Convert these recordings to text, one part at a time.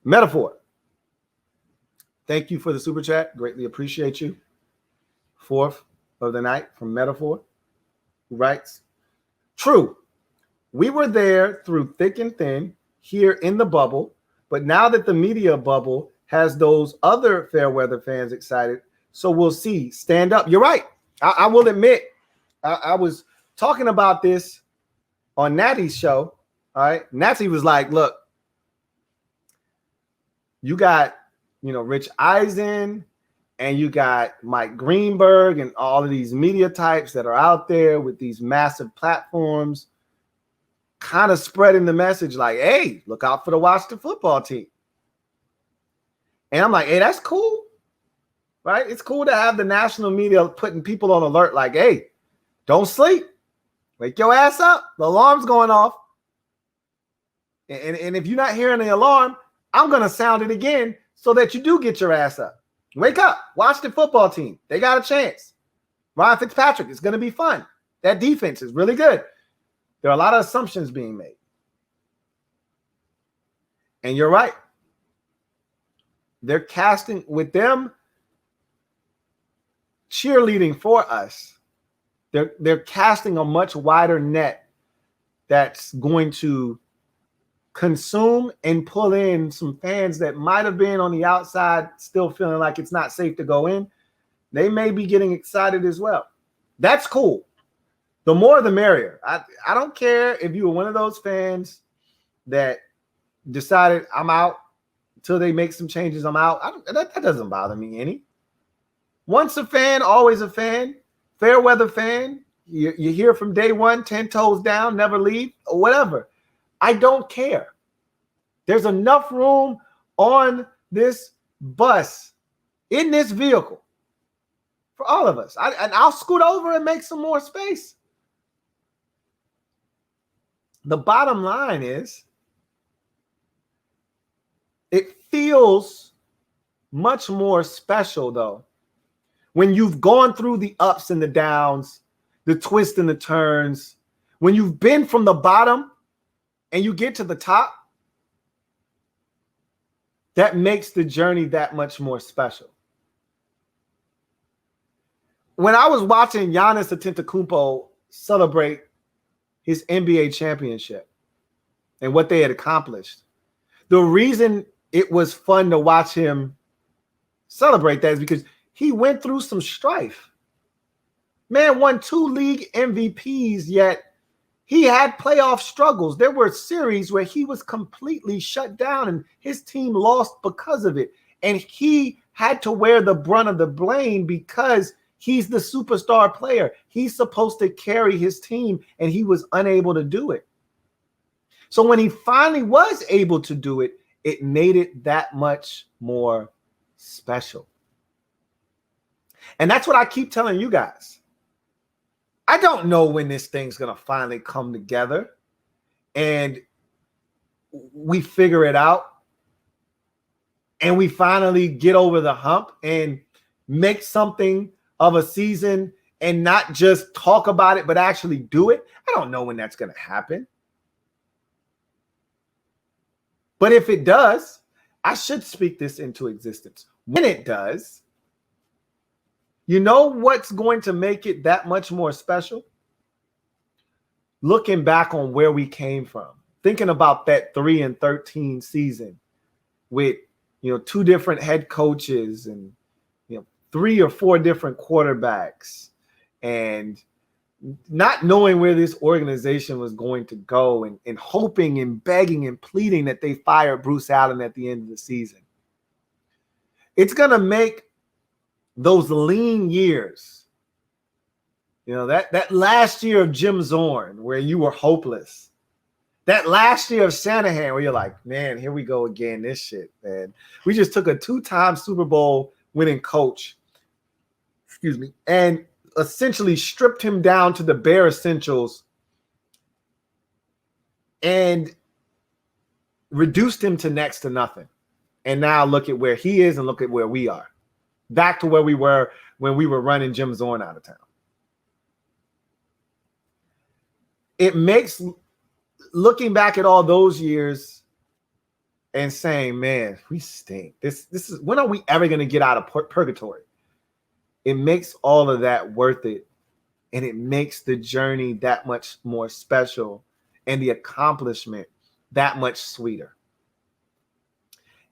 Metaphor. Thank you for the super chat. Greatly appreciate you. Fourth of the night from Metaphor, who writes, true. We were there through thick and thin here in the bubble, but now that the media bubble has those other fair weather fans excited, so we'll see. Stand up. You're right. I will admit, I was talking about this on Natty's show. All right. Natty was like, look, you got, Rich Eisen and you got Mike Greenberg and all of these media types that are out there with these massive platforms kind of spreading the message like, hey, look out for the Washington football team. And I'm like, hey, that's cool, right? It's cool to have the national media putting people on alert like, hey, don't sleep. Wake your ass up. The alarm's going off. And if you're not hearing the alarm, I'm going to sound it again so that you do get your ass up. Wake up. Watch the football team. They got a chance. Ryan Fitzpatrick, it's going to be fun. That defense is really good. There are a lot of assumptions being made. And you're right. They're casting with them cheerleading for us. They're casting a much wider net that's going to consume and pull in some fans that might have been on the outside still feeling like it's not safe to go in. They may be getting excited as well. That's cool. The more the merrier. I don't care if you were one of those fans that decided I'm out until they make some changes. I'm out. That doesn't bother me any. Once a fan, always a fan. Fair weather fan. You're here from day one, 10 toes down, never leave, or whatever. I don't care. There's enough room on this bus, in this vehicle, for all of us. I'll scoot over and make some more space. The bottom line is, it feels much more special, though, when you've gone through the ups and the downs, the twists and the turns, when you've been from the bottom and you get to the top. That makes the journey that much more special. When I was watching Giannis Antetokounmpo celebrate his NBA championship and what they had accomplished, the reason it was fun to watch him celebrate that is because he went through some strife. Man won 2 league MVPs, yet he had playoff struggles. There were series where he was completely shut down and his team lost because of it. And he had to wear the brunt of the blame because he's the superstar player. He's supposed to carry his team, and he was unable to do it. So when he finally was able to do it, it made it that much more special. And that's what I keep telling you guys. I don't know when this thing's going to finally come together and we figure it out and we finally get over the hump and make something of a season and not just talk about it, but actually do it. I don't know when that's going to happen. But if it does, I should speak this into existence. When it does, you know what's going to make it that much more special? Looking back on where we came from, thinking about that 3-13 season with, 2 different head coaches and, 3 or 4 different quarterbacks and not knowing where this organization was going to go and hoping and begging and pleading that they fired Bruce Allen at the end of the season. It's going to make those lean years, that last year of Jim Zorn where you were hopeless, that last year of Shanahan where you're like, man, here we go again, this shit, man. We just took a 2-time Super Bowl winning coach, and essentially stripped him down to the bare essentials and reduced him to next to nothing. And now look at where he is and look at where we are. Back to where we were when we were running Jim Zorn out of town. It makes looking back at all those years and saying, man, we stink. This is, when are we ever going to get out of purgatory? It makes all of that worth it. And it makes the journey that much more special and the accomplishment that much sweeter.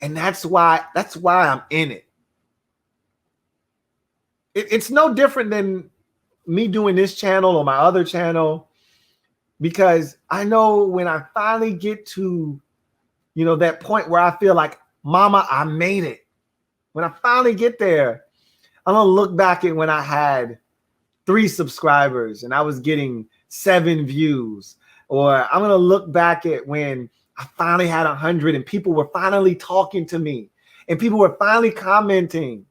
And that's why I'm in it. It's no different than me doing this channel or my other channel, because I know when I finally get to, that point where I feel like, mama, I made it. When I finally get there, I'm going to look back at when I had 3 subscribers and I was getting 7 views. Or I'm going to look back at when I finally had 100 and people were finally talking to me and people were finally commenting,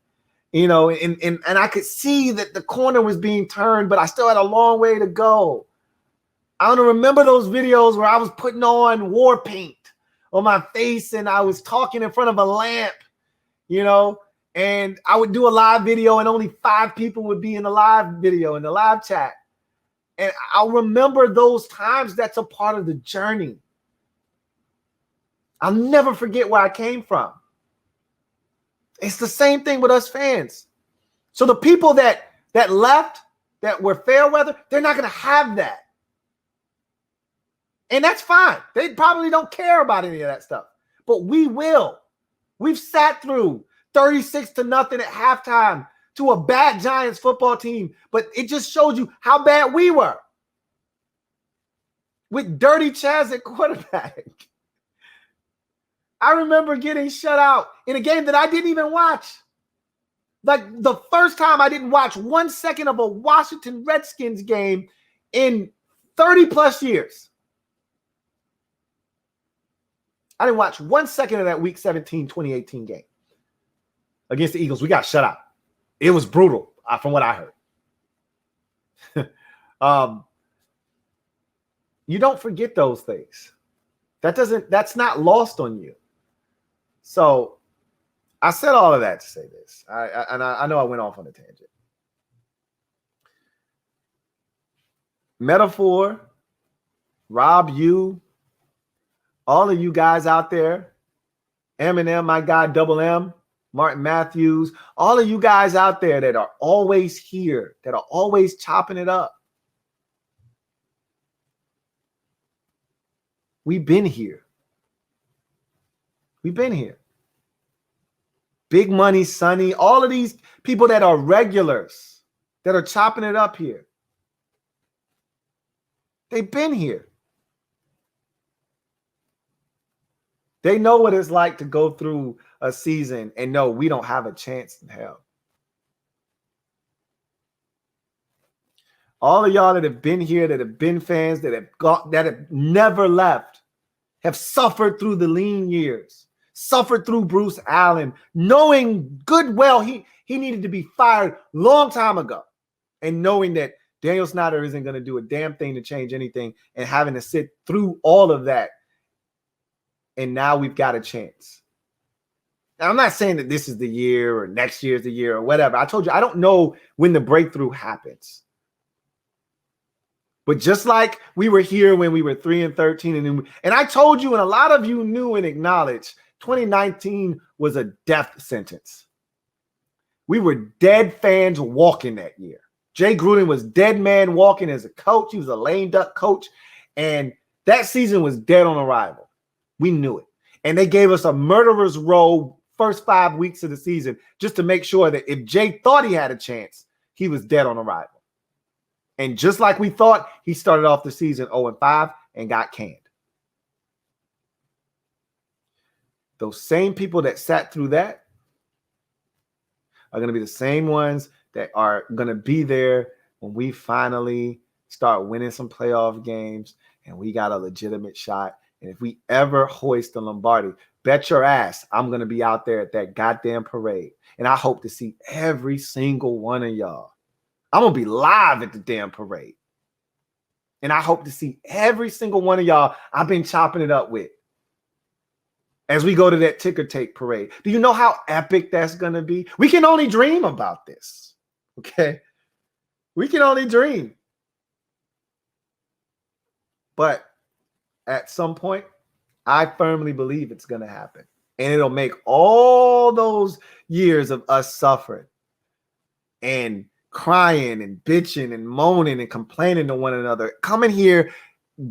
and I could see that the corner was being turned, but I still had a long way to go. I want to remember those videos where I was putting on war paint on my face and I was talking in front of a lamp, and I would do a live video and only 5 people would be in the live video, in the live chat. And I'll remember those times. That's a part of the journey. I'll never forget where I came from. It's the same thing with us fans. So the people that left, that were fair weather, they're not going to have that. And that's fine. They probably don't care about any of that stuff. But we will. We've sat through 36-0 at halftime to a bad Giants football team, but it just shows you how bad we were. With Dirty Chaz at quarterback. I remember getting shut out in a game that I didn't even watch. Like the first time I didn't watch 1 second of a Washington Redskins game in 30 plus years. I didn't watch 1 second of that Week 17, 2018 game against the Eagles. We got shut out. It was brutal from what I heard. You don't forget those things. That's not lost on you. So I said all of that to say this. I know I went off on a tangent. Metaphor, Rob, you, all of you guys out there, Eminem, my guy, Double M, Martin Matthews, all of you guys out there that are always here, that are always chopping it up. We've been here. We've been here. Big Money, Sonny, all of these people that are regulars, that are chopping it up here. They've been here. They know what it's like to go through a season and know we don't have a chance in hell. All of y'all that have been here, that have been fans, that have never left, have suffered through the lean years, suffered through Bruce Allen, knowing good well he needed to be fired long time ago, and knowing that Daniel Snyder isn't going to do a damn thing to change anything, and having to sit through all of that. And now we've got a chance. Now, I'm not saying that this is the year or next year's the year or whatever. I told you, I don't know when the breakthrough happens. But just like we were here when we were 3-13, and I told you, and a lot of you knew and acknowledged, 2019 was a death sentence. We were dead fans walking that year. Jay Gruden was dead man walking as a coach. He was a lame duck coach. And that season was dead on arrival. We knew it. And they gave us a murderer's row first 5 weeks of the season just to make sure that if Jay thought he had a chance, he was dead on arrival. And just like we thought, he started off the season 0-5 and got canned. Those same people that sat through that are going to be the same ones that are going to be there when we finally start winning some playoff games and we got a legitimate shot. And if we ever hoist the Lombardi, bet your ass I'm going to be out there at that goddamn parade. And I hope to see every single one of y'all. I'm going to be live at the damn parade. And I hope to see every single one of y'all I've been chopping it up with as we go to that ticker tape parade. Do you know how epic that's going to be? We can only dream about this. Okay? We can only dream. But at some point, I firmly believe it's going to happen. And it'll make all those years of us suffering and crying and bitching and moaning and complaining to one another, coming here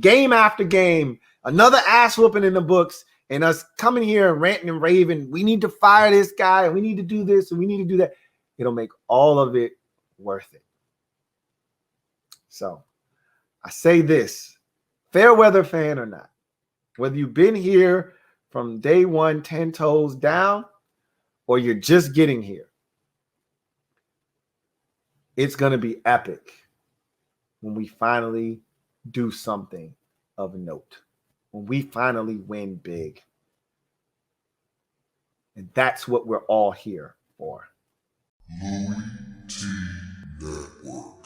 game after game, another ass whooping in the books, and us coming here and ranting and raving, we need to fire this guy, and we need to do this, and we need to do that. It'll make all of it worth it. So I say this, fair weather fan or not, whether you've been here from day one, 10 toes down, or you're just getting here, it's going to be epic when we finally do something of note, when we finally win big. And that's what we're all here for. LouieTeeNetwork.